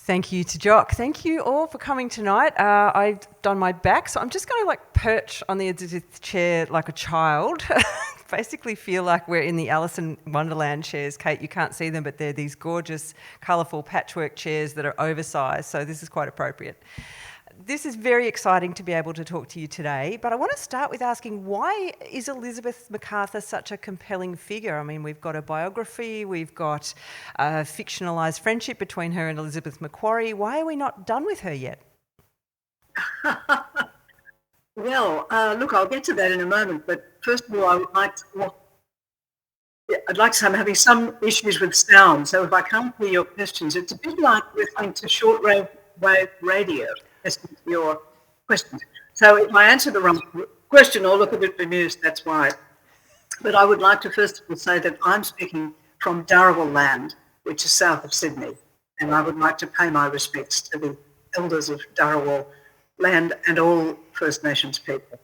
Thank you to Jock. Thank you all for coming tonight. I've done my back, so I'm just going to perch on the edge of the chair like a child. Basically feel like we're in the Alice in Wonderland chairs. Kate, you can't see them, but they're these gorgeous, colourful patchwork chairs that are oversized, so this is quite appropriate. This is very exciting to be able to talk to you today, but I want to start with asking, why is Elizabeth Macarthur such a compelling figure? I mean, we've got a biography, we've got a fictionalised friendship between her and Elizabeth Macquarie. Why are we not done with her yet? Well, look, I'll get to that in a moment, but first of all, I'd like to say I'm having some issues with sound, so if I can't hear your questions, it's a bit like listening to shortwave radio, listening to your questions. So if I answer the wrong question or look a bit bemused, that's why. But I would like to first of all say that I'm speaking from Dharawal land, which is south of Sydney, and I would like to pay my respects to the elders of Dharawal land and all First Nations people.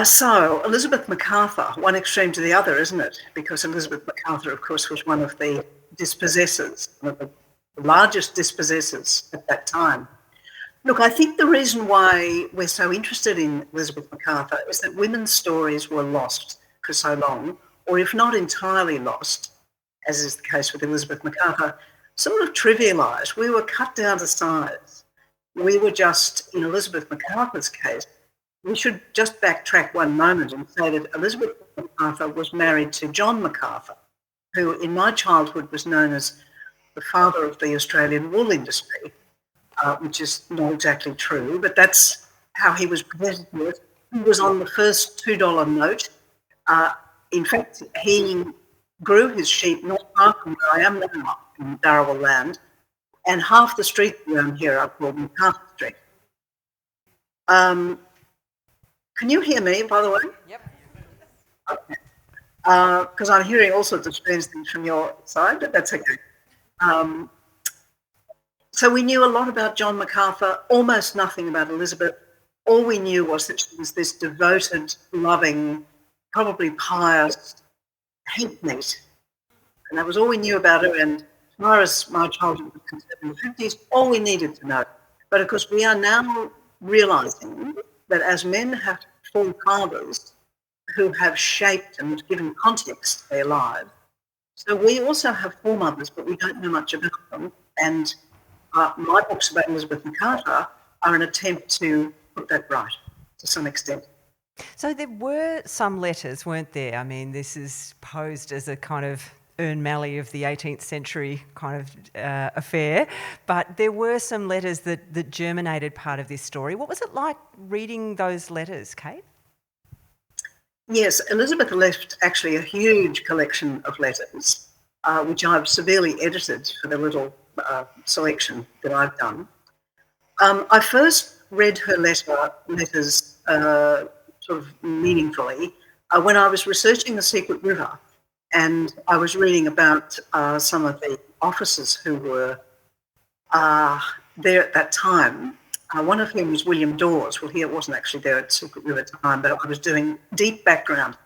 So Elizabeth Macarthur, one extreme to the other, isn't it? Because Elizabeth Macarthur, of course, was one of the dispossessors, one of the largest dispossessors at that time. Look, I think the reason why we're so interested in Elizabeth Macarthur is that women's stories were lost for so long, or if not entirely lost, as is the case with Elizabeth Macarthur, sort of trivialised. We were cut down to size. We were just, in Elizabeth Macarthur's case, we should just backtrack one moment and say that Elizabeth Macarthur was married to John Macarthur, who in my childhood was known as the father of the Australian wool industry, which is not exactly true, but that's how he was presented with. He was on the first $2 note. In fact, he grew his sheep not far from where I am now, in Dharawal land, and half the streets around here are called Macarthur Street. Can you hear me, by the way? Yep. Okay. Because I'm hearing all sorts of strange things from your side, but that's okay. So we knew a lot about John Macarthur, almost nothing about Elizabeth. All we knew was that she was this devoted, loving, probably pious helpmate. And that was all we knew about her. And as far as my childhood was concerned in the 50s, all we needed to know. But of course, we are now realising that as men have full fathers who have shaped and given context to their lives, so we also have foremothers, but we don't know much about them. And my books about Elizabeth Macarthur are an attempt to put that right to some extent. So there were some letters, weren't there? I mean, this is posed as a kind of Ern Malley of the 18th century kind of affair, but there were some letters that germinated part of this story. What was it like reading those letters, Kate? Yes, Elizabeth left actually a huge collection of letters, which I've severely edited for the little selection that I've done. I first read her letters sort of meaningfully when I was researching the Secret River, and I was reading about some of the officers who were there at that time. One of whom was William Dawes. Well, he wasn't actually there at Secret River time, but I was doing deep background.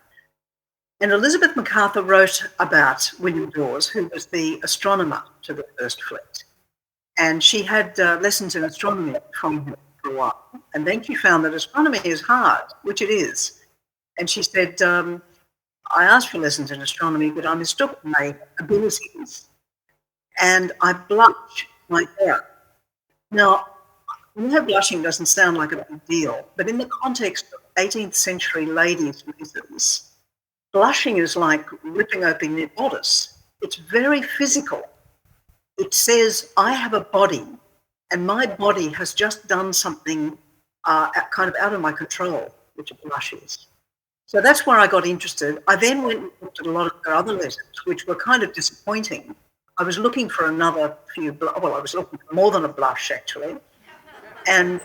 And Elizabeth Macarthur wrote about William Dawes, who was the astronomer to the First Fleet. And she had lessons in astronomy from him for a while. And then she found that astronomy is hard, which it is. And she said, I asked for lessons in astronomy, but I mistook my abilities. And I blushed like that. Now, her blushing doesn't sound like a big deal, but in the context of 18th century ladies' letters, blushing is like ripping open your bodice. It's very physical. It says, I have a body, and my body has just done something kind of out of my control, which a blush is. So that's where I got interested. I then went and looked at a lot of her other letters, which were kind of disappointing. I was looking for another few, I was looking for more than a blush, actually. And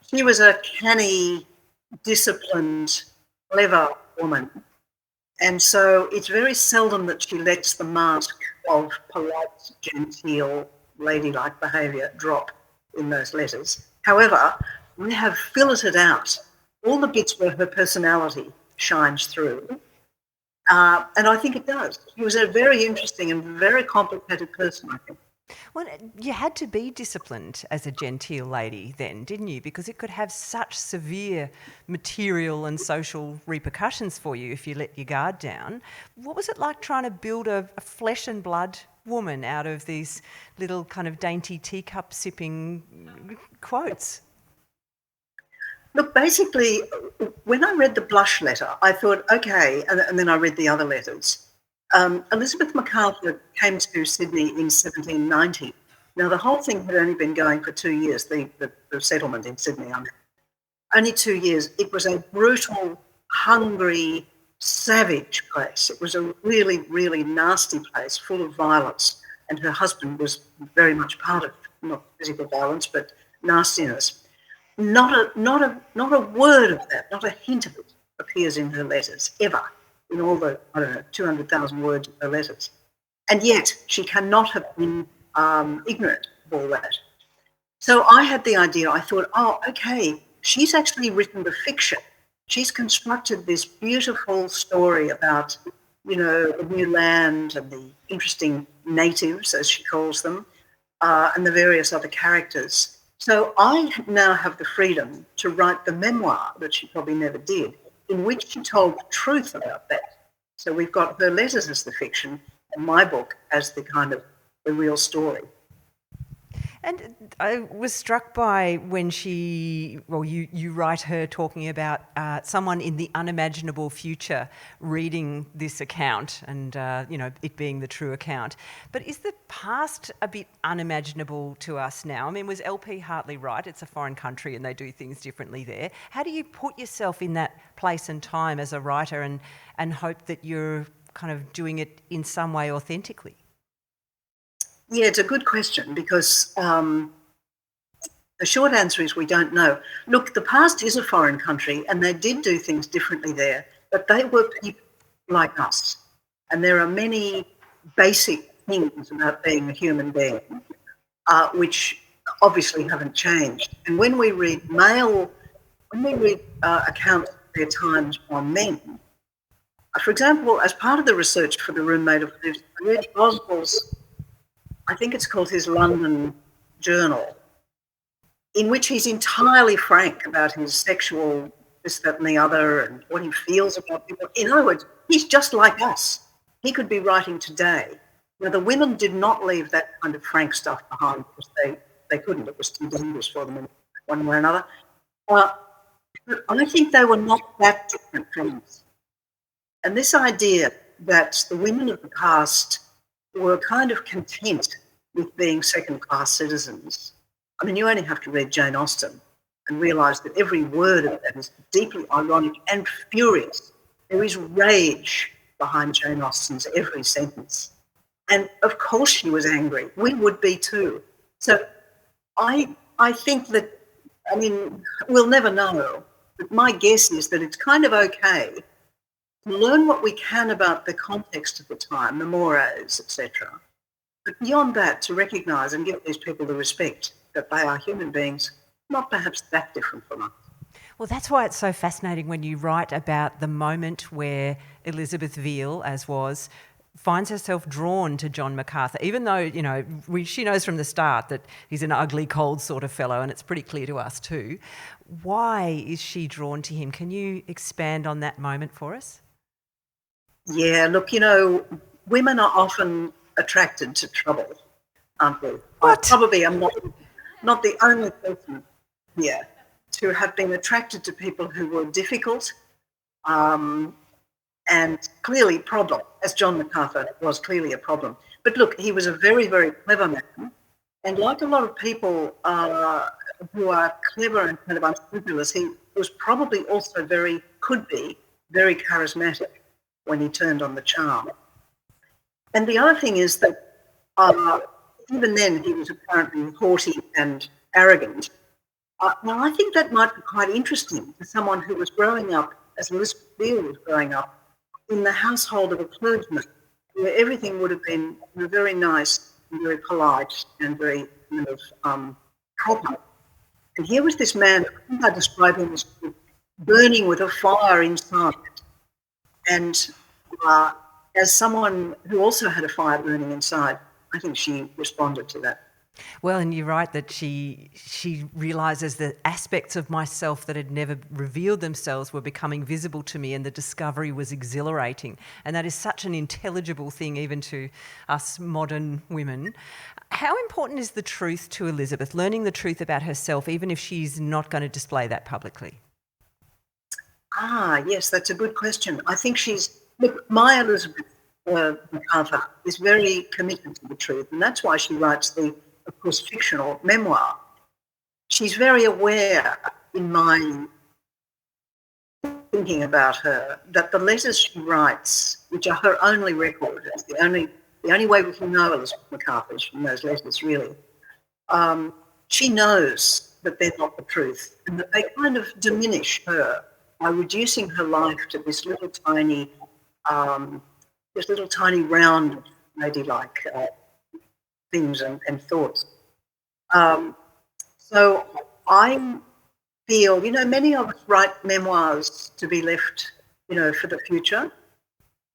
she was a canny, disciplined, clever woman. And so it's very seldom that she lets the mask of polite, genteel, ladylike behaviour drop in those letters. However, we have filleted out all the bits where her personality shines through. And I think it does. He was a very interesting and very complicated person, I think. Well, you had to be disciplined as a genteel lady then, didn't you? Because it could have such severe material and social repercussions for you if you let your guard down. What was it like trying to build a flesh and blood woman out of these little kind of dainty teacup sipping quotes? Look, basically, when I read the blush letter, I thought, okay, and then I read the other letters. Elizabeth Macarthur came to Sydney in 1790. Now, the whole thing had only been going for 2 years, the settlement in Sydney. Only 2 years. It was a brutal, hungry, savage place. It was a really, really nasty place, full of violence. And her husband was very much part of, not physical violence, but nastiness. Not a word of that, not a hint of it appears in her letters, ever. In all the, 200,000 words of her letters. And yet she cannot have been ignorant of all that. So I had the idea, I thought, oh, okay, she's actually written the fiction. She's constructed this beautiful story about, the new land and the interesting natives, as she calls them, and the various other characters. So I now have the freedom to write the memoir that she probably never did, in which she told the truth about that. So we've got her letters as the fiction and my book as the kind of the real story. And I was struck by when you write her talking about someone in the unimaginable future reading this account and, it being the true account. But is the past a bit unimaginable to us now? I mean, was LP Hartley right? It's a foreign country and they do things differently there. How do you put yourself in that place and time as a writer and hope that you're kind of doing it in some way authentically? Yeah, it's a good question because the short answer is we don't know. Look, the past is a foreign country and they did do things differently there, but they were people like us. And there are many basic things about being a human being which obviously haven't changed. And when we read accounts of their times on men, for example, as part of the research for The Roommate of Lives, I read Boswell's, I think it's called his London Journal, in which he's entirely frank about his sexual this, that and the other and what he feels about people. In other words, he's just like us. He could be writing today. Now, the women did not leave that kind of frank stuff behind because they couldn't. It was too dangerous for them in one way or another. I think they were not that different from us. And this idea that the women of the past were kind of content with being second-class citizens. I mean, you only have to read Jane Austen and realise that every word of that is deeply ironic and furious. There is rage behind Jane Austen's every sentence. And of course she was angry. We would be too. So I think that, I mean, we'll never know, but my guess is that it's kind of okay to learn what we can about the context of the time, the mores, etc. But beyond that, to recognise and give these people the respect that they are human beings, not perhaps that different from us. Well, that's why it's so fascinating when you write about the moment where Elizabeth Veal, as was, finds herself drawn to John Macarthur, even though, she knows from the start that he's an ugly, cold sort of fellow, and it's pretty clear to us too. Why is she drawn to him? Can you expand on that moment for us? Yeah, look, women are often attracted to trouble, aren't they? What? I probably am not the only person here to have been attracted to people who were difficult and clearly a problem, as John Macarthur was clearly a problem. But look, he was a very, very clever man. And like a lot of people who are clever and kind of unscrupulous, he was probably also could be very charismatic when he turned on the charm. And the other thing is that even then he was apparently haughty and arrogant. Now, I think that might be quite interesting to someone who was growing up, as Elizabeth Veal was growing up, in the household of a clergyman, where everything would have been very nice and very polite and very kind of proper. And here was this man, I think I describe him as burning with a fire inside. And as someone who also had a fire burning inside, I think she responded to that. Well, and you're right that she realises that aspects of myself that had never revealed themselves were becoming visible to me, and the discovery was exhilarating. And that is such an intelligible thing even to us modern women. How important is the truth to Elizabeth, learning the truth about herself, even if she's not going to display that publicly? Yes, that's a good question. I think my Elizabeth Macarthur is very committed to the truth, and that's why she writes the, of course, fictional memoir. She's very aware in my thinking about her that the letters she writes, which are her only record, it's the only way we can know Elizabeth Macarthur is from those letters, really. She knows that they're not the truth, and that they kind of diminish her by reducing her life to this little tiny round ladylike things and thoughts. So I feel, many of us write memoirs to be left, for the future.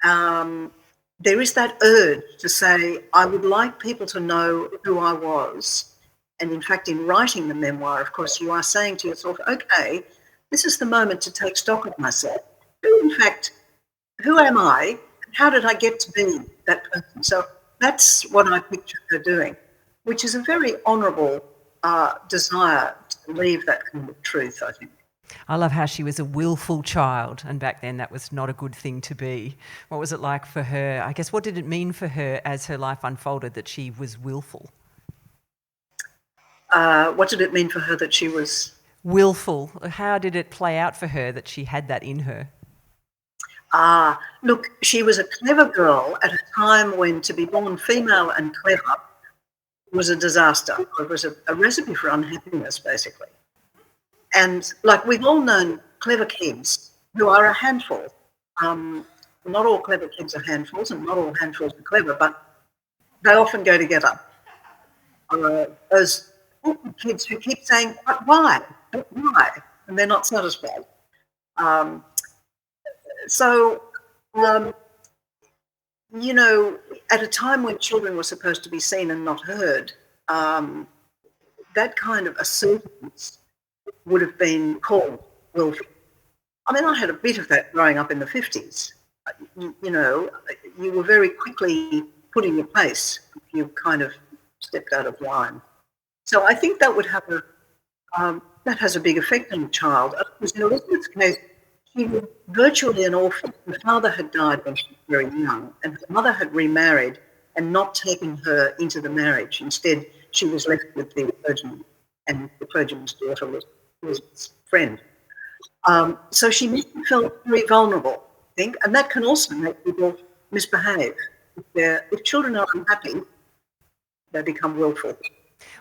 There is that urge to say, I would like people to know who I was. And in fact, in writing the memoir, of course, you are saying to yourself, okay, this is the moment to take stock of myself. Who am I? How did I get to be that person? So that's what I picture her doing, which is a very honourable desire to leave that kind of truth, I think. I love how she was a willful child, and back then that was not a good thing to be. What was it like for her? I guess, what did it mean for her as her life unfolded that she was willful? What did it mean for her that she was... willful? How did it play out for her that she had that in her? Look, she was a clever girl at a time when to be born female and clever was a disaster. It was a recipe for unhappiness, basically. And we've all known clever kids who are a handful. Not all clever kids are handfuls, and not all handfuls are clever, but they often go together. Those kids who keep saying, but why? But why? And they're not satisfied. At a time when children were supposed to be seen and not heard, that kind of assertiveness would have been called willful. I mean, I had a bit of that growing up in the 50s. You were very quickly put in your place if you kind of stepped out of line. So I think that would have that has a big effect on a child. In Elizabeth's case, she was virtually an orphan. Her father had died when she was very young, and her mother had remarried and not taken her into the marriage. Instead, she was left with the clergyman, and the clergyman's daughter was his friend. So she must have felt very vulnerable, I think, and that can also make people misbehave. If children are unhappy, they become willful.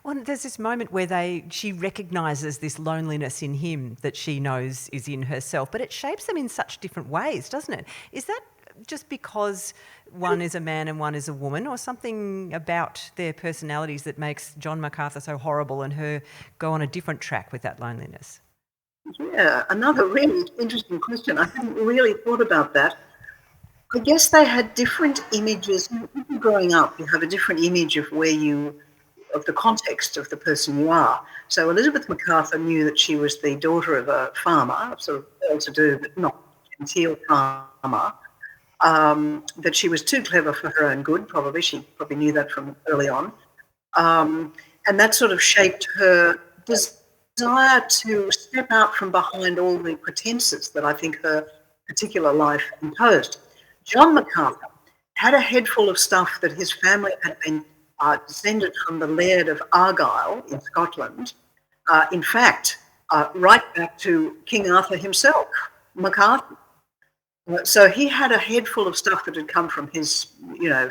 Well, there's this moment where she recognises this loneliness in him that she knows is in herself, but it shapes them in such different ways, doesn't it? Is that just because one is a man and one is a woman, or something about their personalities that makes John Macarthur so horrible and her go on a different track with that loneliness? Yeah, another really interesting question. I hadn't really thought about that. I guess they had different images. Growing up, you have a different image of of the context of the person you are. So Elizabeth Macarthur knew that she was the daughter of a farmer, sort of well-to-do but not genteel farmer, that she was too clever for her own good, probably. She probably knew that from early on. And that sort of shaped her desire to step out from behind all the pretenses that I think her particular life imposed. John Macarthur had a head full of stuff that his family had been descended from the Laird of Argyll in Scotland. In fact, right back to King Arthur himself, Macarthur. So he had a head full of stuff that had come from his,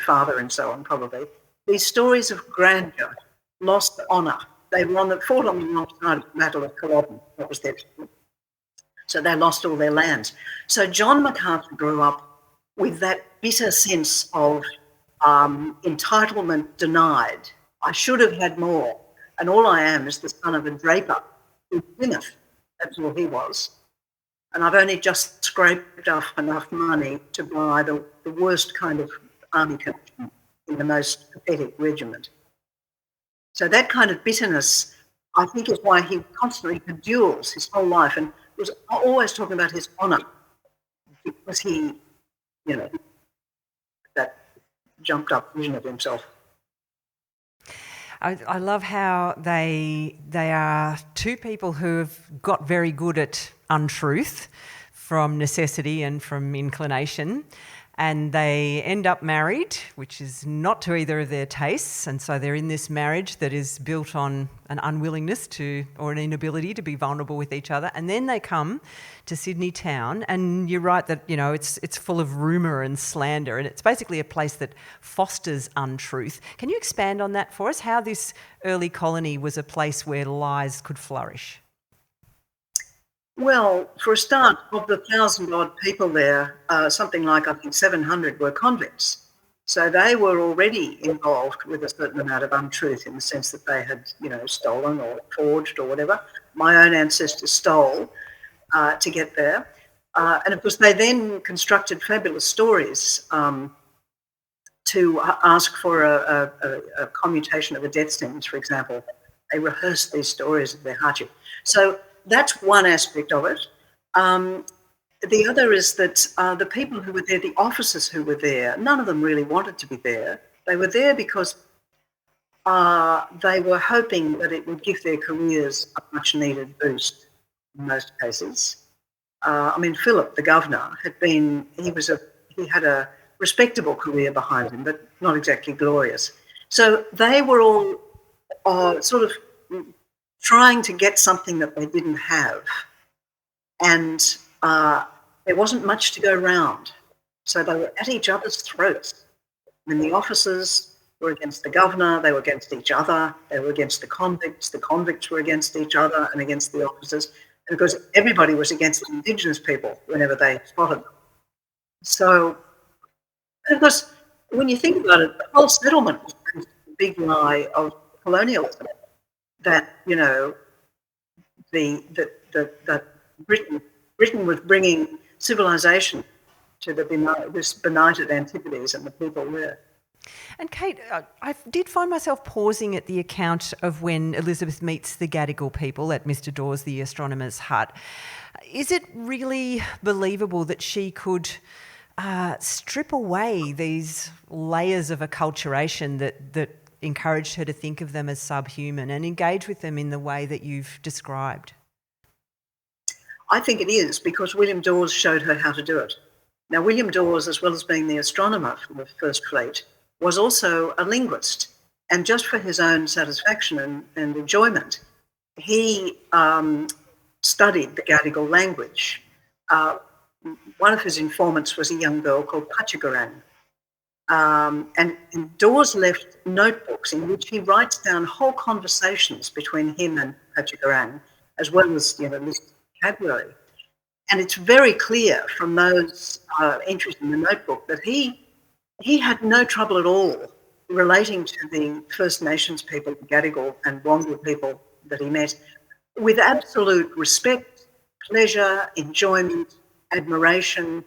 father and so on, probably. These stories of grandeur, lost honour. They fought on the wrong side of the Battle of Culloden. That was their story. So they lost all their lands. So John Macarthur grew up with that bitter sense of entitlement denied. I should have had more. And all I am is the son of a draper in Plymouth. That's all he was. and I've only just scraped up enough money to buy the worst kind of army commission in the most pathetic regiment. So that kind of bitterness, I think, is why he constantly endures his whole life and was always talking about his honour, because he, that jumped up vision of himself. I love how they are two people who have got very good at untruth from necessity and from inclination, and they end up married, which is not to either of their tastes, and so they're in this marriage that is built on an unwillingness to, or an inability to be vulnerable with each other, and then they come to Sydney town, and you're right that, it's full of rumour and slander, and it's basically a place that fosters untruth. Can you expand on that for us, how this early colony was a place where lies could flourish? Well, for a start, of the 1,000-odd people there, something like, I think, 700 were convicts. So they were already involved with a certain amount of untruth in the sense that they had, stolen or forged or whatever. My own ancestors stole to get there. And, of course, they then constructed fabulous stories to ask for a commutation of a death sentence, for example. They rehearsed these stories of their hardship. So that's one aspect of it. The other is that the people who were there, the officers who were there, none of them really wanted to be there. They were there because they were hoping that it would give their careers a much-needed boost in most cases. Philip, the governor, he had a respectable career behind him, but not exactly glorious. So they were all sort of trying to get something that they didn't have, and there wasn't much to go round. So they were at each other's throats. The officers were against the governor, they were against each other, they were against the convicts were against each other and against the officers, and because everybody was against the Indigenous people whenever they spotted them. So, and of course, when you think about it, the whole settlement was a big lie of colonialism. That that Britain was bringing civilization to this benighted Antipodes and the people there. And Kate, I did find myself pausing at the account of when Elizabeth meets the Gadigal people at Mr. Dawes, the astronomer's hut. Is it really believable that she could strip away these layers of acculturation that encouraged her to think of them as subhuman and engage with them in the way that you've described? I think it is, because William Dawes showed her how to do it. Now, William Dawes, as well as being the astronomer for the First Fleet, was also a linguist. And just for his own satisfaction and enjoyment, he studied the Gadigal language. One of his informants was a young girl called Pachagurang. And Dawes left notebooks in which he writes down whole conversations between him and Pachagurang, as well as this vocabulary. And it's very clear from those entries in the notebook that he had no trouble at all relating to the First Nations people, the Gadigal and Wongal people that he met, with absolute respect, pleasure, enjoyment, admiration.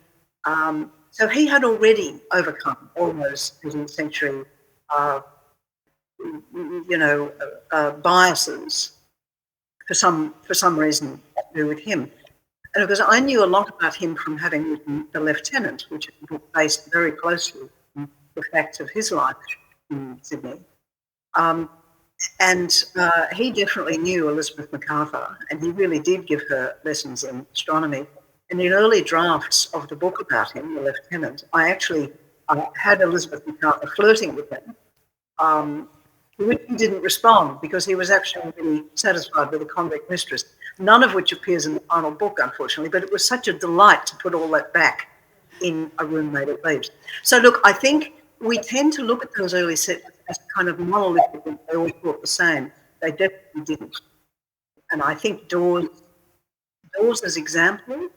So he had already overcome all those 18th century, biases for some reason to do with him. And because I knew a lot about him from having written The Lieutenant, which is based very closely on the facts of his life in Sydney. And he definitely knew Elizabeth Macarthur, and he really did give her lessons in astronomy. And in early drafts of the book about him, The Lieutenant, I actually had Elizabeth Macarthur flirting with him, to which he didn't respond because he was actually really satisfied with the convict mistress, none of which appears in the final book, unfortunately, but it was such a delight to put all that back in A Room Made of Leaves. So, look, I think we tend to look at those early sets as kind of monolithic, and they all thought the same. They definitely didn't. And I think Dawes' example,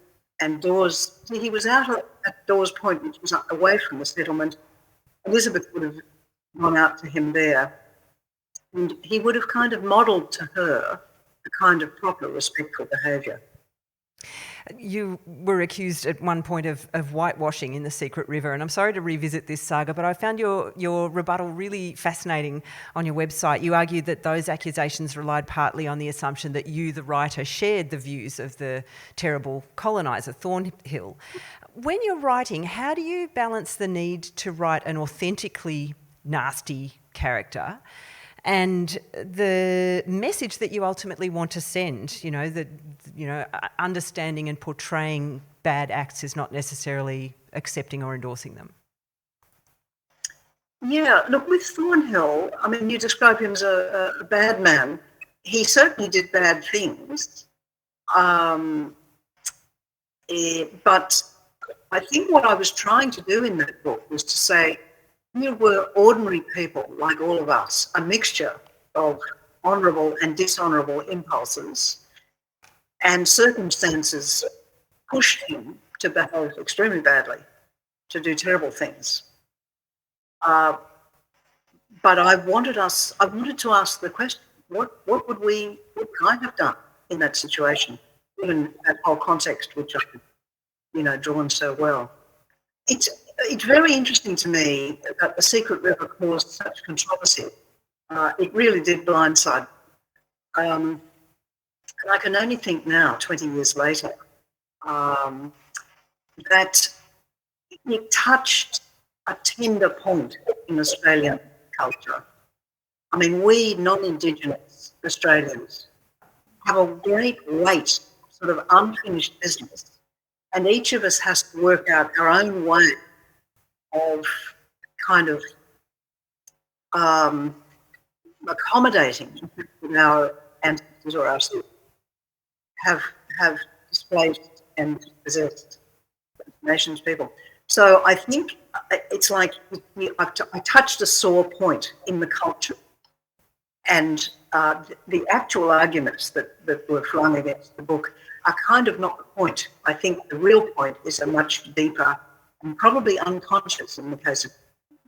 and Dawes, he was out at Dawes Point, which was away from the settlement. Elizabeth would have gone out to him there, and he would have kind of modelled to her a kind of proper, respectful behaviour. You were accused at one point of whitewashing in The Secret River, and I'm sorry to revisit this saga, but I found your rebuttal really fascinating on your website. You argued that those accusations relied partly on the assumption that you, the writer, shared the views of the terrible coloniser, Thornhill. When you're writing, how do you balance the need to write an authentically nasty character and the message that you ultimately want to send? Understanding and portraying bad acts is not necessarily accepting or endorsing them. Yeah, look, with Thornhill, I mean, you describe him as a bad man. He certainly did bad things. But I think what I was trying to do in that book was to say, here were ordinary people like all of us, a mixture of honourable and dishonourable impulses, and circumstances pushed him to behave extremely badly, to do terrible things. But I wanted to ask the question, what would I have done in that situation, given that whole context which I've drawn so well? It's very interesting to me that The Secret River caused such controversy. It really did blindside. And I can only think now, 20 years later, that it touched a tender point in Australian culture. I mean, we non-Indigenous Australians have a great weight, sort of unfinished business, and each of us has to work out our own way of kind of accommodating our ancestors or ourselves have displaced and possessed nations people. So I think it's like I touched a sore point in the culture, and the actual arguments that were flung against the book are kind of not the point. I think the real point is a much deeper and probably unconscious, in the case of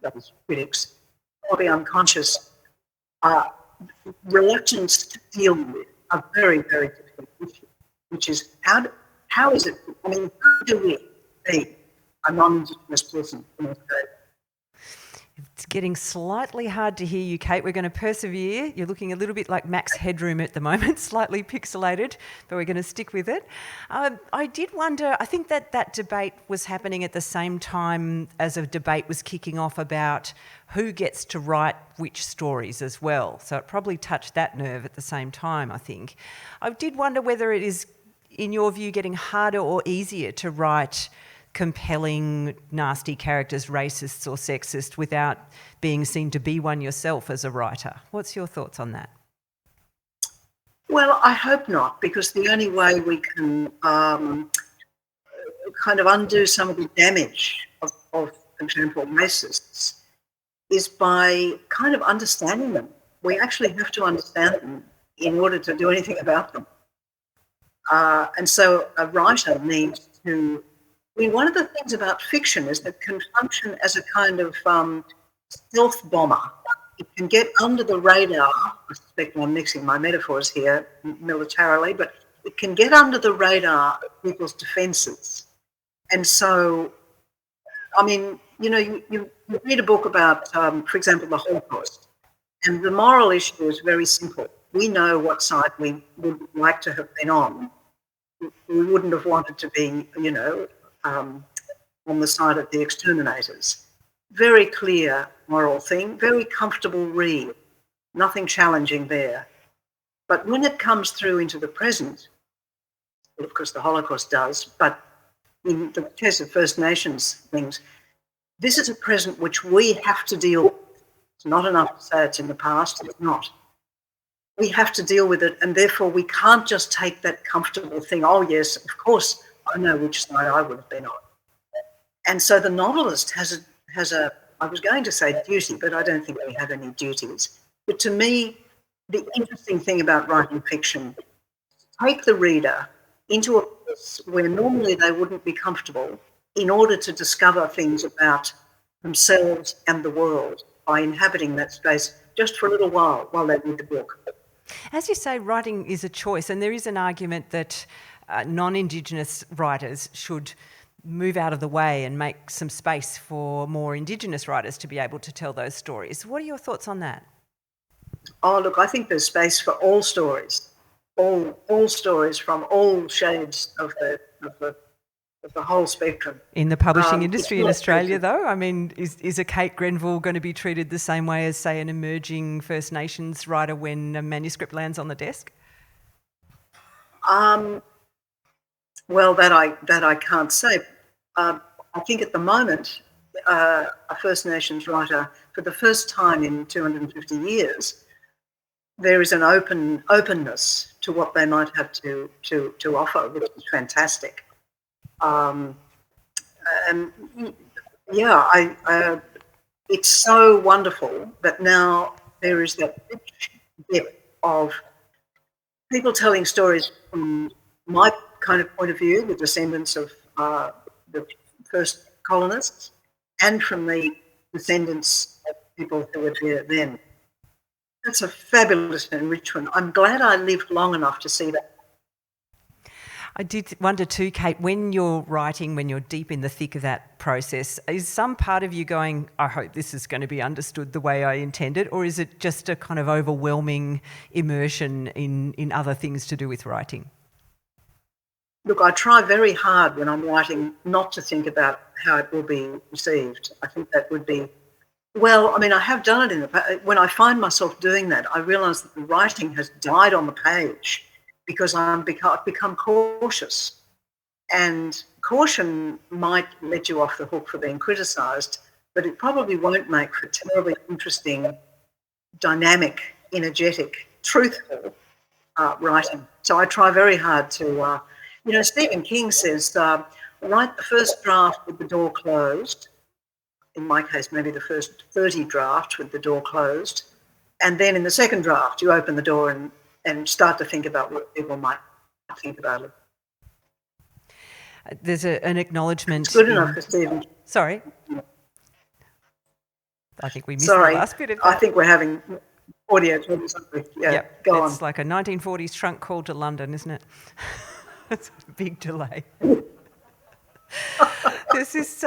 those critics, probably unconscious reluctance to deal with a very, very difficult issue, which is how is it, I mean, how do we be a non-Indigenous person in Australia? It's getting slightly hard to hear you, Kate. We're going to persevere. You're looking a little bit like Max Headroom at the moment, slightly pixelated, but we're going to stick with it. I did wonder, I think that debate was happening at the same time as a debate was kicking off about who gets to write which stories as well. So it probably touched that nerve at the same time, I think. I did wonder whether it is, in your view, getting harder or easier to write compelling, nasty characters, racists or sexist, without being seen to be one yourself as a writer. What's your thoughts on that? Well, I hope not, because the only way we can kind of undo some of the damage of for example, racists is by kind of understanding them. We actually have to understand them in order to do anything about them. And so a writer needs to, I mean, one of the things about fiction is that it can function as a kind of stealth bomber. It can get under the radar. I suspect I'm mixing my metaphors here militarily, but it can get under the radar of people's defences. And so, I mean, you read a book about, for example, the Holocaust, and the moral issue is very simple. We know what side we would like to have been on. We wouldn't have wanted to be, on the side of the exterminators. Very clear moral thing, very comfortable read, nothing challenging there. But when it comes through into the present, well, of course the Holocaust does, but in the case of First Nations things, this is a present which we have to deal with. It's not enough to say it's in the past, it's not. We have to deal with it, and therefore we can't just take that comfortable thing, oh yes, of course, I know which side I would have been on. And so the novelist has a, I was going to say duty, but I don't think we have any duties. But to me, the interesting thing about writing fiction, take the reader into a place where normally they wouldn't be comfortable in order to discover things about themselves and the world by inhabiting that space just for a little while they read the book. As you say, writing is a choice, and there is an argument that non-Indigenous writers should move out of the way and make some space for more Indigenous writers to be able to tell those stories. What are your thoughts on that? Oh, look, I think there's space for all stories, all stories from all shades of the whole spectrum. In the publishing industry in Australia, though, I mean, is a Kate Grenville going to be treated the same way as, say, an emerging First Nations writer when a manuscript lands on the desk? Well, that I can't say. I think at the moment, a First Nations writer, for the first time in 250 years, there is an openness to what they might have to offer, which is fantastic. And yeah, it's so wonderful that now there is that rich depth of people telling stories from my kind of point of view, the descendants of the first colonists, and from the descendants of people who were there then. That's a fabulous enrichment. I'm glad I lived long enough to see that. I did wonder too, Kate, when you're writing, when you're deep in the thick of that process, is some part of you going, I hope this is going to be understood the way I intended, or is it just a kind of overwhelming immersion in other things to do with writing? Look, I try very hard when I'm writing not to think about how it will be received. I think that would be, well, I mean, I have done it in the past. When I find myself doing that, I realise that the writing has died on the page because I've become cautious. And caution might let you off the hook for being criticised, but it probably won't make for terribly interesting, dynamic, energetic, truthful writing. So I try very hard to, Stephen King says, write the first draft with the door closed. In my case, maybe the first 30 drafts with the door closed. And then in the second draft, you open the door and start to think about what people might think about it. There's an acknowledgement. It's good enough for Stephen. Sorry. I think we missed the last bit of that. I think we're having audio troubles. Yeah, yep. Go on. It's like a 1940s trunk call to London, isn't it? It's a big delay. There's this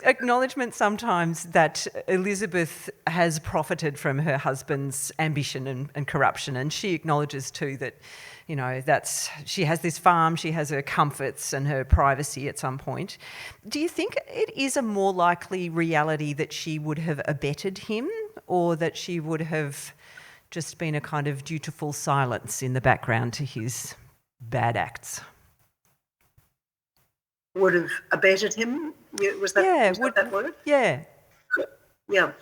acknowledgement sometimes that Elizabeth has profited from her husband's ambition and corruption, and she acknowledges too that, she has this farm, she has her comforts and her privacy at some point. Do you think it is a more likely reality that she would have abetted him, or that she would have just been a kind of dutiful silence in the background to his bad acts? Would have abetted him? Was that that word? Yeah. Yeah.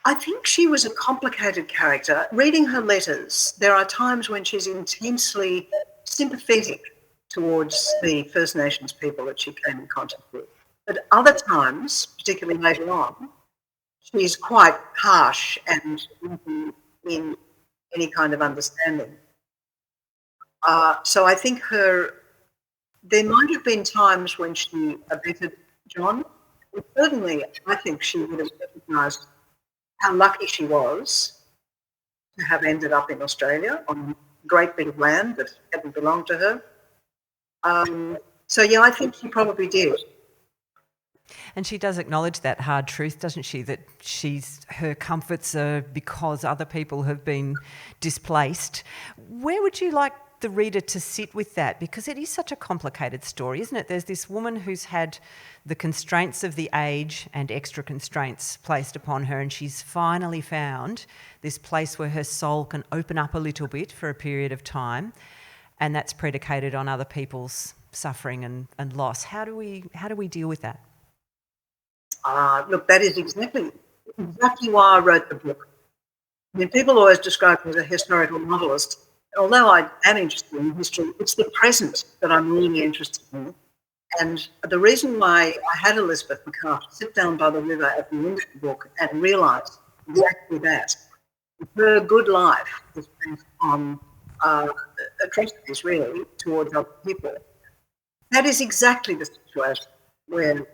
I think she was a complicated character. Reading her letters, there are times when she's intensely sympathetic towards the First Nations people that she came in contact with. But other times, particularly later on, she's quite harsh and in any kind of understanding. So I think there might have been times when she abetted John. But certainly, I think she would have recognised how lucky she was to have ended up in Australia on a great bit of land that hadn't belonged to her. I think she probably did. And she does acknowledge that hard truth, doesn't she, that her comforts are because other people have been displaced. Where would you like the reader to sit with that? Because it is such a complicated story, isn't it? There's this woman who's had the constraints of the age and extra constraints placed upon her, and she's finally found this place where her soul can open up a little bit for a period of time, and that's predicated on other people's suffering and loss. How do we deal with that? Look, that is exactly why I wrote the book. I mean, people always describe me as a historical novelist. Although I am interested in history, it's the present that I'm really interested in. And the reason why I had Elizabeth Macarthur sit down by the river at the end of the book and realise exactly that, her good life is based on atrocities, really, towards other people. That is exactly the situation where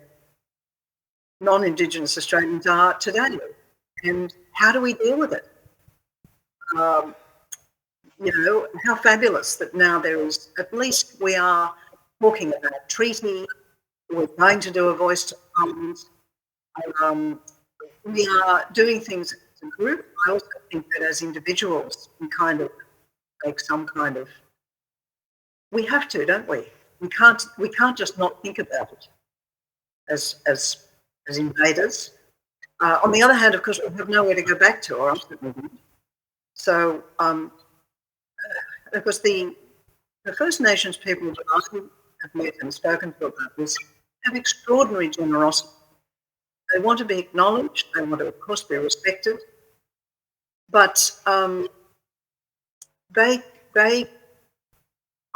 non-Indigenous Australians are today. And how do we deal with it? how fabulous that now there is, at least we are talking about a treaty, we're going to do a voice to Parliament, we are doing things as a group. I also think that as individuals, we kind of make some kind of, we have to, don't we? We can't just not think about it as invaders. On the other hand, of course, we have nowhere to go back to, or else it would. So, of course, the First Nations people that I have met and spoken to about this have extraordinary generosity. They want to be acknowledged. They want to, of course, be respected. But they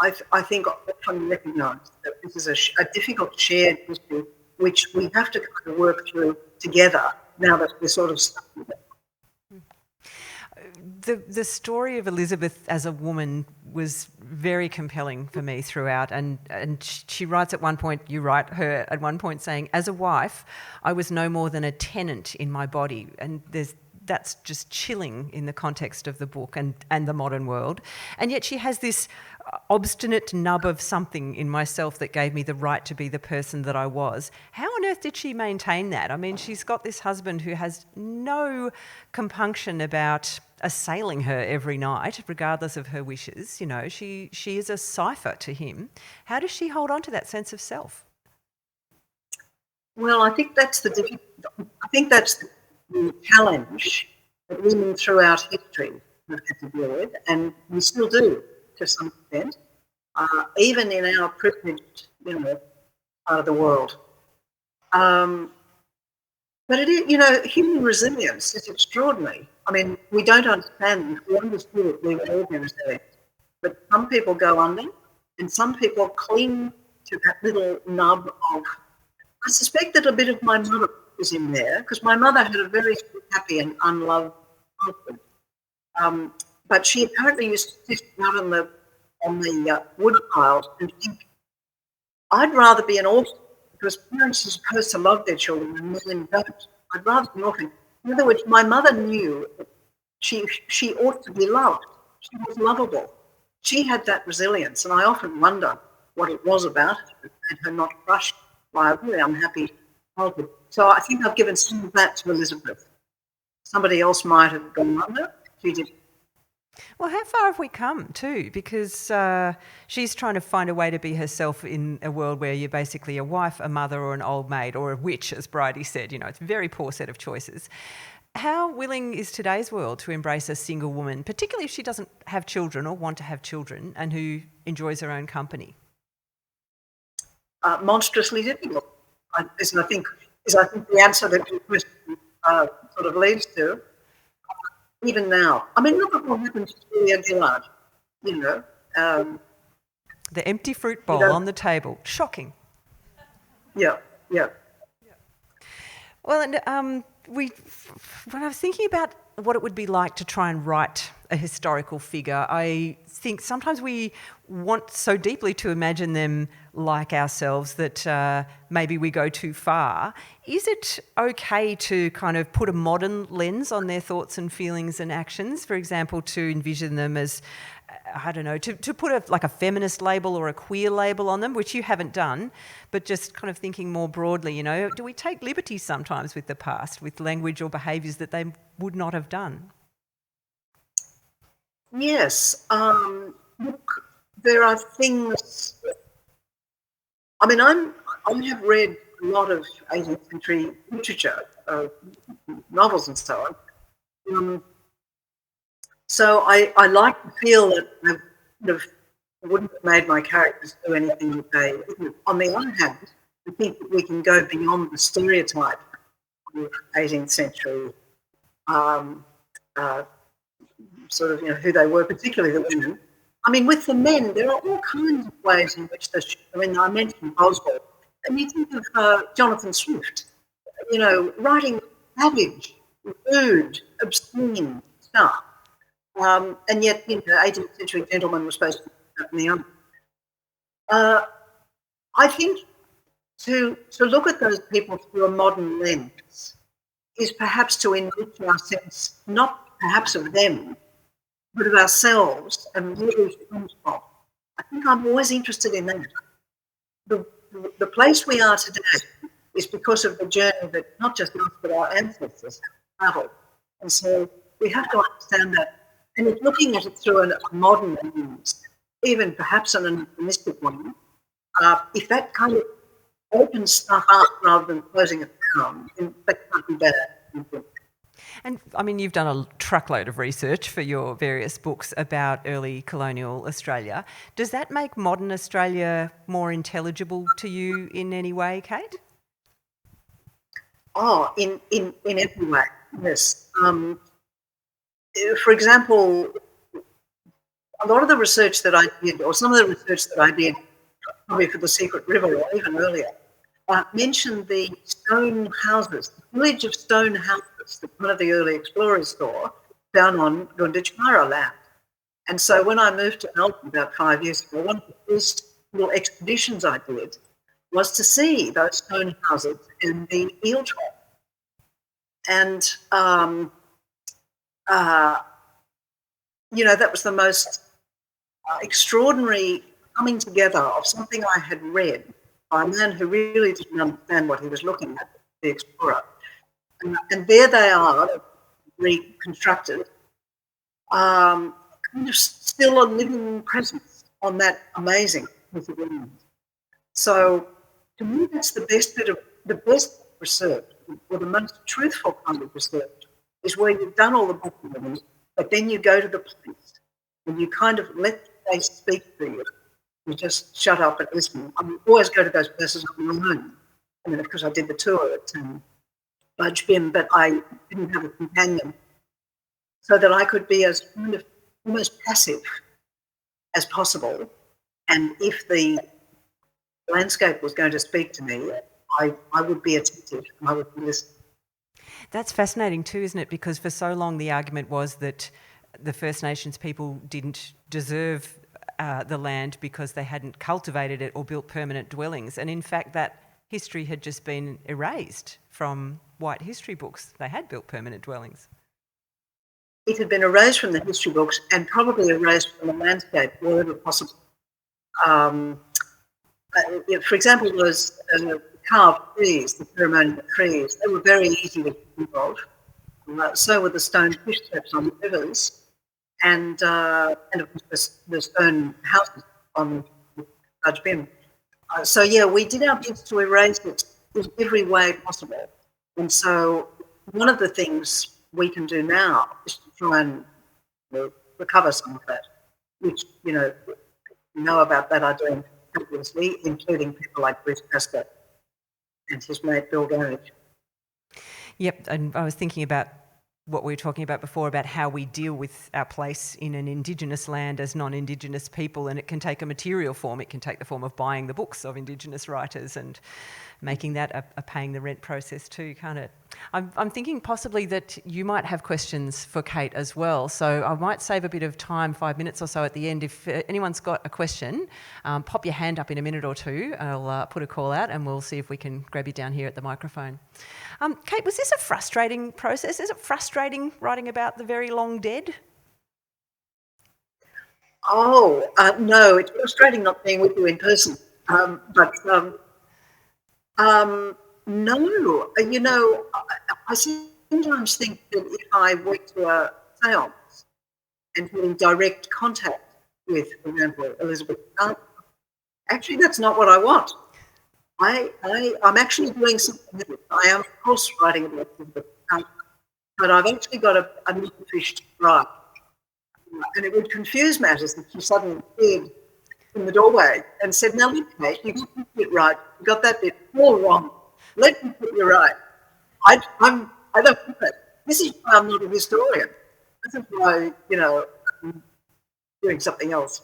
I think, often recognise that this is a difficult shared issue which we have to kind of work through together now that we're sort of stuck with it. The story of Elizabeth as a woman was very compelling for me throughout, and she writes at one point, you write her at one point saying, as a wife, I was no more than a tenant in my body, and that's just chilling in the context of the book and the modern world. And yet she has this obstinate nub of something in myself that gave me the right to be the person that I was. How on earth did she maintain that? I mean, she's got this husband who has no compunction about assailing her every night, regardless of her wishes. You know, she is a cipher to him. How does she hold on to that sense of self? Well, I think that's the challenge that women throughout history have had to deal with, and we still do to some extent, even in our privileged, part of the world. But it is, human resilience is extraordinary. I mean, we don't understand. If we understood it, we would all be resilient. But some people go under, and some people cling to that little nub of. I suspect that a bit of my mother was in there, because my mother had a very happy and unloved childhood. But she apparently used to sit out on the wood piles and think, I'd rather be an orphan, because parents are supposed to love their children and men don't. I'd rather be an orphan. In other words, my mother knew that she ought to be loved. She was lovable. She had that resilience, and I often wonder what it was about her that made her not crushed by a really unhappy childhood. So I think I've given some of that to Elizabeth. Somebody else might have gone under. She did. Well, how far have we come too? Because she's trying to find a way to be herself in a world where you're basically a wife, a mother, or an old maid, or a witch, as Bridie said. It's a very poor set of choices. How willing is today's world to embrace a single woman, particularly if she doesn't have children or want to have children, and who enjoys her own company? Monstrously difficult. I think the answer that your question sort of leads to. Even now, I mean, look at what happened to Julia Gillard. The empty fruit bowl on the table, shocking. Yeah. Well, and when I was thinking about what it would be like to try and write a historical figure, I think sometimes we want so deeply to imagine them like ourselves that maybe we go too far. Is it okay to kind of put a modern lens on their thoughts and feelings and actions? For example, to envision them as, I don't know, to put a feminist label or a queer label on them, which you haven't done, but just kind of thinking more broadly, do we take liberties sometimes with the past, with language or behaviours that they would not have done? Yes. Look, there are things. I mean, I have read a lot of 18th century literature, novels and so on. So I like to feel that I wouldn't have made my characters do anything that they wouldn't. On the other hand, I think that we can go beyond the stereotype of 18th century sort of, who they were, particularly the women. I mean, with the men, there are all kinds of ways in which I mentioned Boswell, and you think of Jonathan Swift, writing savage, rude, obscene stuff, and yet, 18th century gentlemen were supposed to be that and the other. I think to look at those people through a modern lens is perhaps to enrich our sense, not perhaps of them, but of ourselves and where we've come from. I think I'm always interested in that. The place we are today is because of the journey that not just us but our ancestors have travelled. And so we have to understand that. And if looking at it through a modern lens, even perhaps an optimistic one, if that kind of opens stuff up rather than closing it down, then that can't be bad. And I mean, you've done a truckload of research for your various books about early colonial Australia. Does that make modern Australia more intelligible to you in any way, Kate? Oh, in every way, yes. For example, a lot of the research that I did, or some of the research that I did, probably for the Secret River or even earlier, mentioned the stone houses, the village of stone houses that one of the early explorers saw down on Gunditjmara land. And so when I moved to Melbourne about 5 years ago, one of the first little expeditions I did was to see those stone houses in the eel trap. And, that was the most extraordinary coming together of something I had read by a man who really didn't understand what he was looking at, the explorer. And there they are, reconstructed, kind of still a living presence on that amazing piece of land. So to me, that's the best research, or the most truthful kind of research, is where you've done all the book reading, but then you go to the place and you kind of let the place speak to you. You just shut up and listen. I always go to those places on my own. I mean, of course, I did the tour at Budge Bim, but I didn't have a companion, so that I could be as kind of almost passive as possible. And if the landscape was going to speak to me, I would be attentive and I would be listening. That's fascinating too, isn't it? Because for so long the argument was that the First Nations people didn't deserve the land because they hadn't cultivated it or built permanent dwellings. And in fact, that history had just been erased from white history books. They had built permanent dwellings. It had been erased from the history books and probably erased from the landscape wherever possible. For example, those carved trees, the ceremonial trees, they were very easy to get involved. So were the stone fish traps on the rivers, and of course the stone houses on Budge Bim. So yeah, we did our best to erase it in every way possible. And so one of the things we can do now is to try and recover some of that, which you know about that are doing fabulously, including people like Bruce Castor and his mate Bill Garage. Yep, and I was thinking about what we were talking about before, about how we deal with our place in an Indigenous land as non-Indigenous people, and it can take a material form. It can take the form of buying the books of Indigenous writers and making that a paying the rent process too, can't it? I'm thinking possibly that you might have questions for Kate as well, so I might save a bit of time, 5 minutes or so at the end. If anyone's got a question, pop your hand up in a minute or two. I'll put a call out and we'll see if we can grab you down here at the microphone. Kate, was this a frustrating process? Is it frustrating writing about the very long dead? Oh, no, it's frustrating not being with you in person. No, I sometimes think that if I went to a seance and had in direct contact with, for example, Elizabeth Macarthur, actually that's not what I want. I'm actually doing something different. I am, of course, writing about Elizabeth Macarthur, but I've actually got a new fish to fry. And it would confuse matters if she suddenly appeared in the doorway and said, "Now look, Kate, you got this bit right, you got that bit all wrong. Let me put you right." I don't think that. This is why I'm not a historian. This is why, I'm doing something else.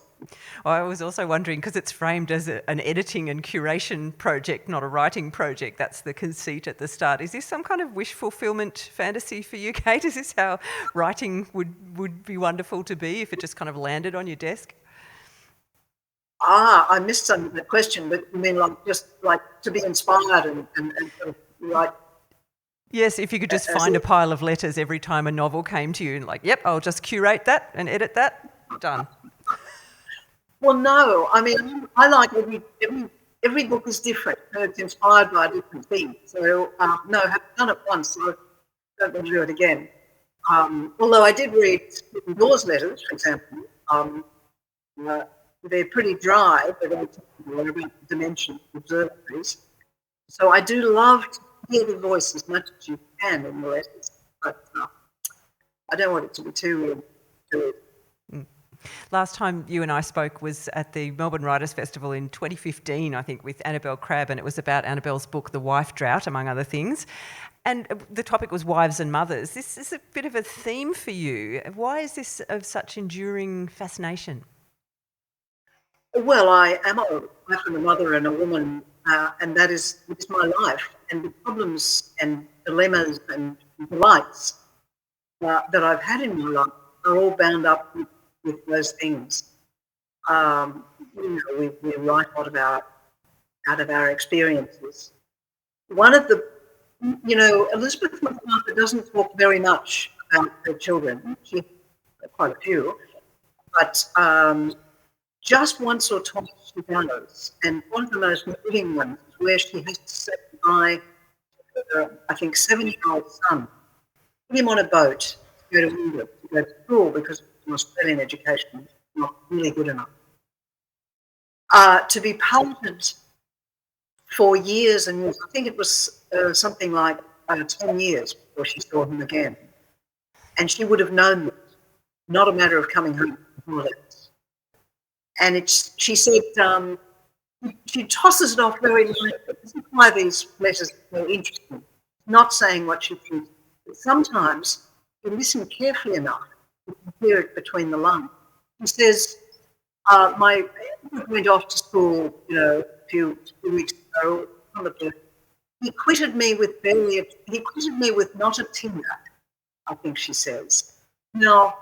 I was also wondering, because it's framed as an editing and curation project, not a writing project. That's the conceit at the start. Is this some kind of wish fulfillment fantasy for you, Kate? Is this how writing would be wonderful to be if it just kind of landed on your desk? I missed some of the question, but you mean just to be inspired and sort of write Yes, if you could just find a pile of letters every time a novel came to you and like, yep, I'll just curate that and edit that, done. Well, no, I mean, I like every book is different. It's inspired by a different thing. So, no, I've done it once, so I don't want to do it again. Although I did read Stephen Dawes' letters, for example. They're pretty dry, but they're about the dimension of observatories. So I do love to hear the voice as much as you can in the letters, but I don't want it to be too real. Last time you and I spoke was at the Melbourne Writers' Festival in 2015, I think, with Annabelle Crabb, and it was about Annabelle's book, The Wife Drought, among other things. And the topic was wives and mothers. This is a bit of a theme for you. Why is this of such enduring fascination? Well, I am a mother and a woman, and that is my life. And the problems and dilemmas and delights that I've had in my life are all bound up with those things. We write out of our experiences. One of the, Elizabeth Macarthur doesn't talk very much about her children. She has quite a few, but just once or twice she does. And one of the most moving ones is where she has to say goodbye to her, I think, 7-year-old son, put him on a boat to go to England, to go to school, because an Australian education is not really good enough. To be parted for years and years. I think it was something like 10 years before she saw him again. And she would have known that, not a matter of coming home from holidays. And she said she tosses it off very lightly. This is why these letters are so interesting. Not saying what she thinks, but sometimes if you listen carefully enough, you can hear it between the lines. She says, my went off to school, a few weeks ago on the boat. He quitted me with not a tear, I think she says. Now,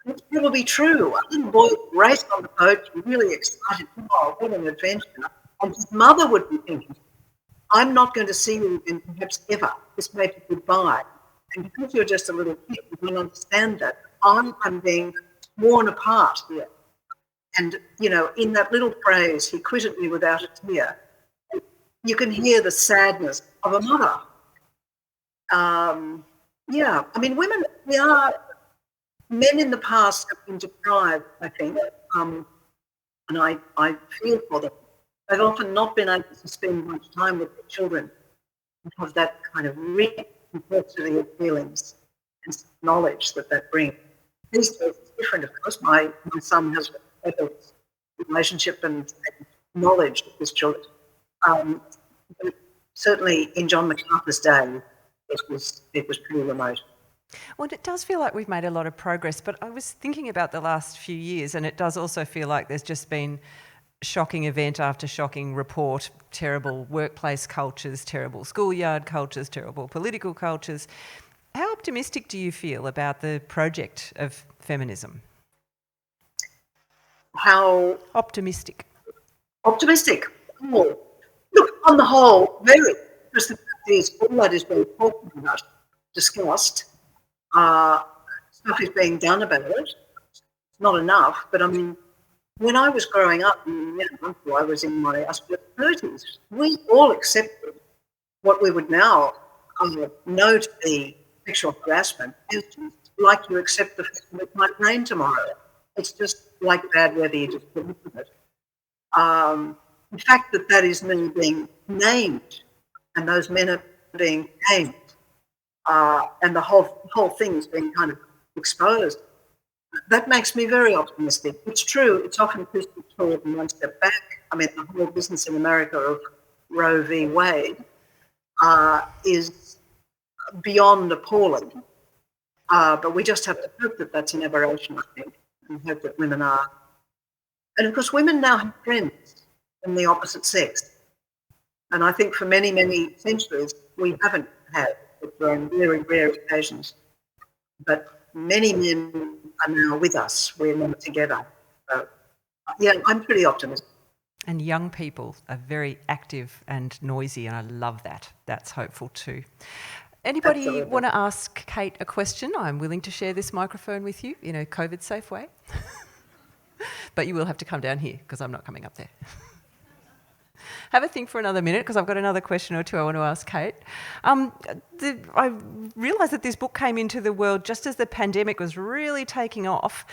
it's probably true. A little boy raced on the boat, really excited. Oh, what an adventure. And his mother would be thinking, I'm not going to see you again, perhaps ever. This may be goodbye. And because you're just a little kid, you don't understand that. I'm being torn apart here. And, in that little phrase, he quitted me without a tear, you can hear the sadness of a mother. Men in the past have been deprived, I think, and I feel for them. They've often not been able to spend much time with their children and have that kind of rich complexity of feelings and knowledge that brings. These days it's different, of course. My son has a better relationship and knowledge of his children. But certainly in John MacArthur's day, it was pretty remote. Well, it does feel like we've made a lot of progress, but I was thinking about the last few years, and it does also feel like there's just been shocking event after shocking report, terrible workplace cultures, terrible schoolyard cultures, terrible political cultures. How optimistic do you feel about the project of feminism? How optimistic? Optimistic. Oh, look, on the whole, very. Because the fact is, all that is being talked about, discussed. Stuff is being done about it. It's not enough, but I mean, when I was growing up, I was in my 30s, we all accepted what we would now know to be sexual harassment. It's just like you accept the fact that it might rain tomorrow. It's just like bad weather, you just put up with it. The fact that is now being named and those men are being named, and the whole thing is being kind of exposed. That makes me very optimistic. It's true, it's often pushed forward and one step back. I mean, the whole business in America of Roe v. Wade is beyond appalling. But we just have to hope that that's an aberration, I think, and hope that women are. And of course, women now have friends from the opposite sex. And I think for many, many centuries, we haven't had, on very rare occasions. But many men are now with us. We're now together. So, I'm pretty optimistic. And young people are very active and noisy, and I love that. That's hopeful too. Anybody Absolutely. want to ask Kate a question? I'm willing to share this microphone with you in a COVID-safe way. But you will have to come down here because I'm not coming up there. Have a think for another minute because I've got another question or two I want to ask Kate. I realised that this book came into the world just as the pandemic was really taking off,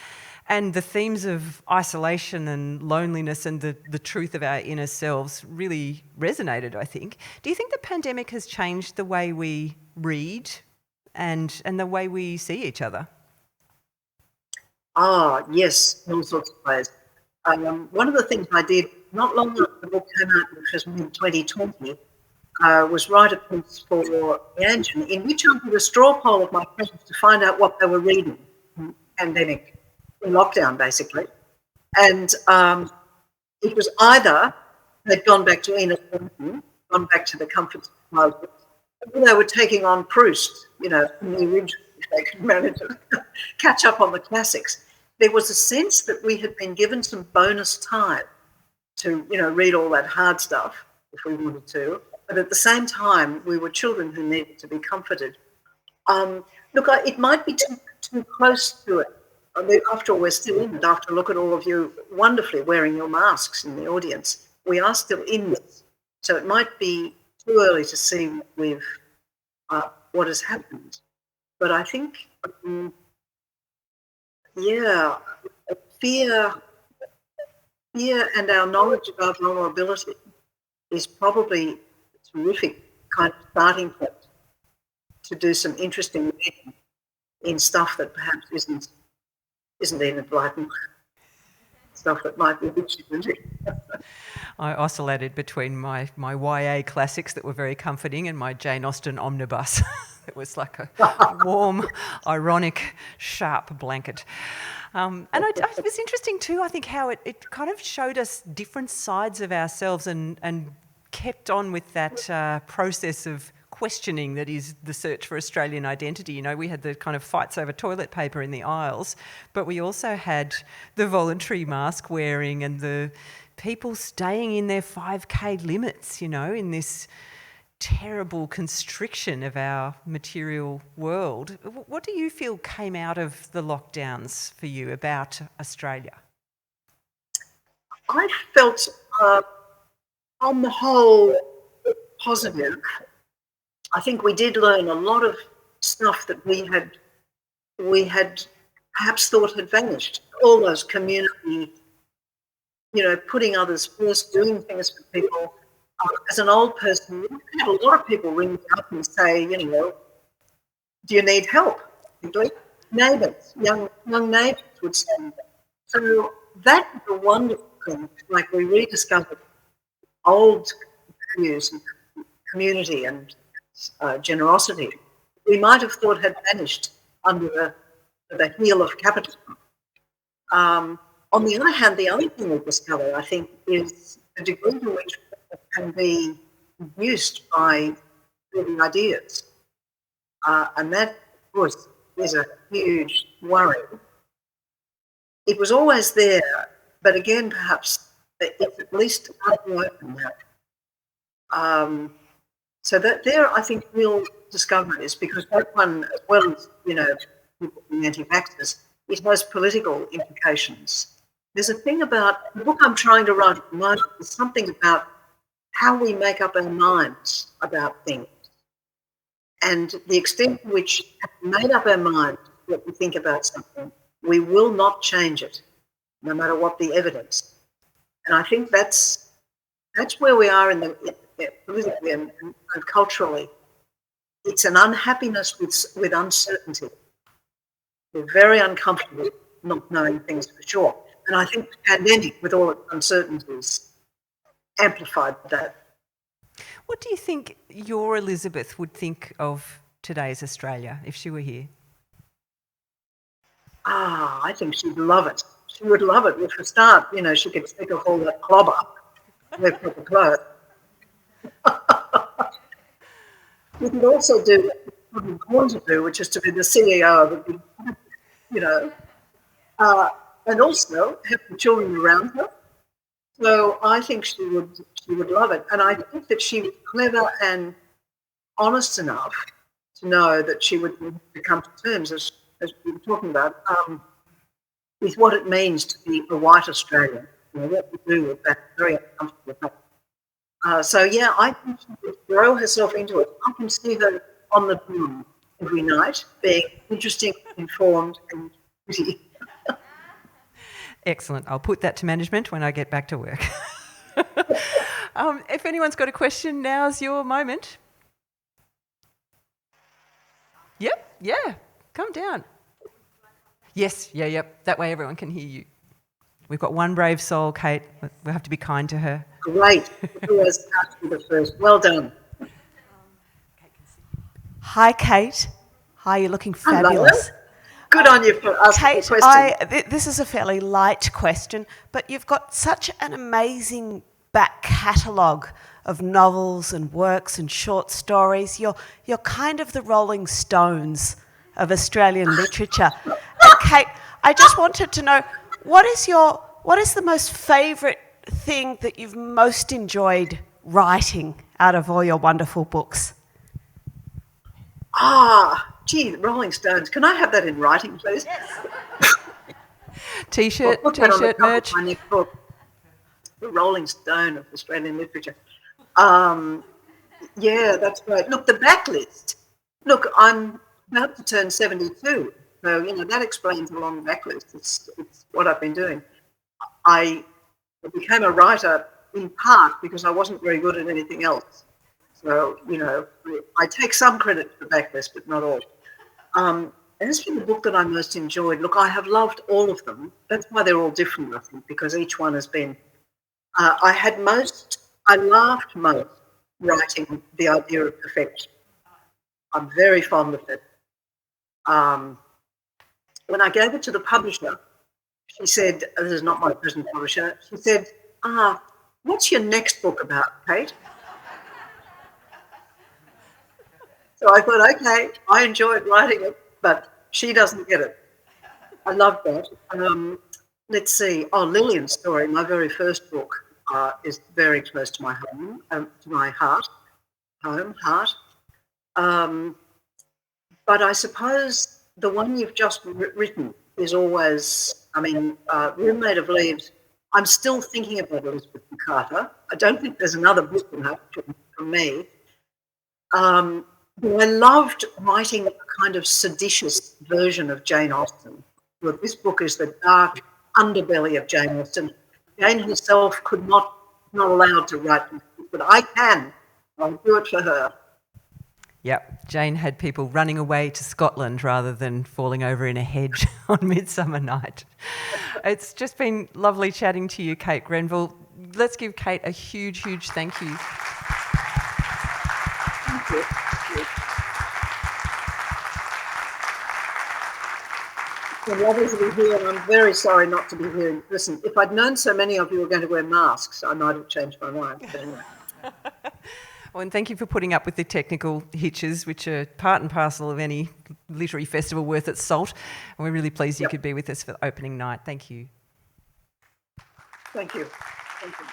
and the themes of isolation and loneliness and the truth of our inner selves really resonated, I think. Do you think the pandemic has changed the way we read and the way we see each other? Yes, in all sorts of ways. One of the things I did not long after the book came out, which was mid-2020, was write a piece for The Engine in which I did a straw poll of my friends to find out what they were reading in pandemic, in lockdown, basically. And it was either they'd gone back to Enid Blyton, gone back to the comforts of childhood, or they were taking on Proust, from the original, if they could manage to catch up on the classics. There was a sense that we had been given some bonus time to, read all that hard stuff if we wanted to. But at the same time, we were children who needed to be comforted. Look, it might be too close to it. I mean, after all, we're still in it. After a look at all of you wonderfully wearing your masks in the audience, we are still in this. So it might be too early to see what has happened. But I think, fear and our knowledge of our vulnerability is probably a terrific kind of starting point to do some interesting reading in stuff that perhaps isn't even Blyton, stuff that might be a bit challenging. I oscillated between my YA classics that were very comforting and my Jane Austen omnibus. It was like a warm, ironic, sharp blanket. And it was interesting too, I think, how it kind of showed us different sides of ourselves and kept on with that process of questioning that is the search for Australian identity. We had the kind of fights over toilet paper in the aisles, but we also had the voluntary mask wearing and the people staying in their 5K limits, in this terrible constriction of our material world. What do you feel came out of the lockdowns for you about Australia? I felt, on the whole, positive. I think we did learn a lot of stuff that we had perhaps thought had vanished. All those community, putting others first, doing things for people. As an old person, we had a lot of people ring me up and say, do you need help? Neighbours, young neighbours would say that. So that was a wonderful thing. Like we rediscovered old values and community and generosity we might have thought had vanished under the heel of capitalism. On the other hand, the other thing we discovered, I think, is the degree to which people can be induced by living ideas. And that, of course, is a huge worry. It was always there, but again, perhaps it's at least unopened now. So that there, I think, real discoveries, because that one, as well as, people being anti-vaxxers, it has political implications. There's a thing about, the book I'm trying to write at the moment is something about how we make up our minds about things and the extent to which, having made up our mind what we think about something, we will not change it, no matter what the evidence. And I think that's where we are politically and culturally. It's an unhappiness with uncertainty. We're very uncomfortable not knowing things for sure. And I think the pandemic, with all its uncertainties, amplified that. What do you think your Elizabeth would think of today's Australia if she were here? I think she'd love it. She would love it. Well, for a start, she could stick off all that clobber, wear proper clothes. You could also do what we want to do, which is to be the CEO of a big company, and also have the children around her. So I think she would love it. And I think that she was clever and honest enough to know that she would come to terms, as we were talking about, with what it means to be a white Australian. What we do with that, very uncomfortable fact. So yeah, I think she would throw herself into it. I can see her on the broom every night, being interesting, informed, and pretty. Excellent. I'll put that to management when I get back to work. If anyone's got a question, now's your moment. Yep, yeah, come down. Yes, yep. That way everyone can hear you. We've got one brave soul, Kate. We'll have to be kind to her. Great. Always ask me the first. Well done. Hi, Kate. Hi, you're looking fabulous. Hello. Good on you for asking Kate, the question. this is a fairly light question, but you've got such an amazing back catalogue of novels and works and short stories. You're kind of the Rolling Stones of Australian literature. And Kate, I just wanted to know, what is the most favourite thing that you've most enjoyed writing out of all your wonderful books? Gee, the Rolling Stones. Can I have that in writing, please? Yes. T-shirt, I'll put that on the cover merch. of my next book, The Rolling Stone of Australian Literature. Yeah, that's great. Look, the backlist. Look, I'm about to turn 72, so that explains a long backlist. It's what I've been doing. I became a writer in part because I wasn't very good at anything else. So, I take some credit for the backlist, but not all. As for the book that I most enjoyed, look, I have loved all of them. That's why they're all different, I think, because each one has been... I laughed most writing The Idea of Perfection. I'm very fond of it. When I gave it to the publisher, she said, this is not my present publisher, she said, what's your next book about, Kate? So I thought, okay, I enjoyed writing it, but she doesn't get it. I love that. Let's see. Lillian's Story, my very first book, is very close to my home, to my heart. But I suppose the one you've just written is always, Roommate of Leaves. I'm still thinking about Elizabeth Macarthur. I don't think there's another book in her from me. But I loved writing a kind of seditious version of Jane Austen. Well, this book is the dark underbelly of Jane Austen. Jane herself could not allowed to write this book, but I can. I'll do it for her. Yep, Jane had people running away to Scotland rather than falling over in a hedge on Midsummer Night. It's just been lovely chatting to you, Kate Grenville. Let's give Kate a huge, huge thank you. Thank you. It's lovely to be here, and I'm very sorry not to be here in person. If I'd known so many of you were going to wear masks, I might have changed my mind. But anyway. Well, and thank you for putting up with the technical hitches, which are part and parcel of any literary festival worth its salt. And we're really pleased you could be with us for the opening night. Thank you. Thank you. Thank you.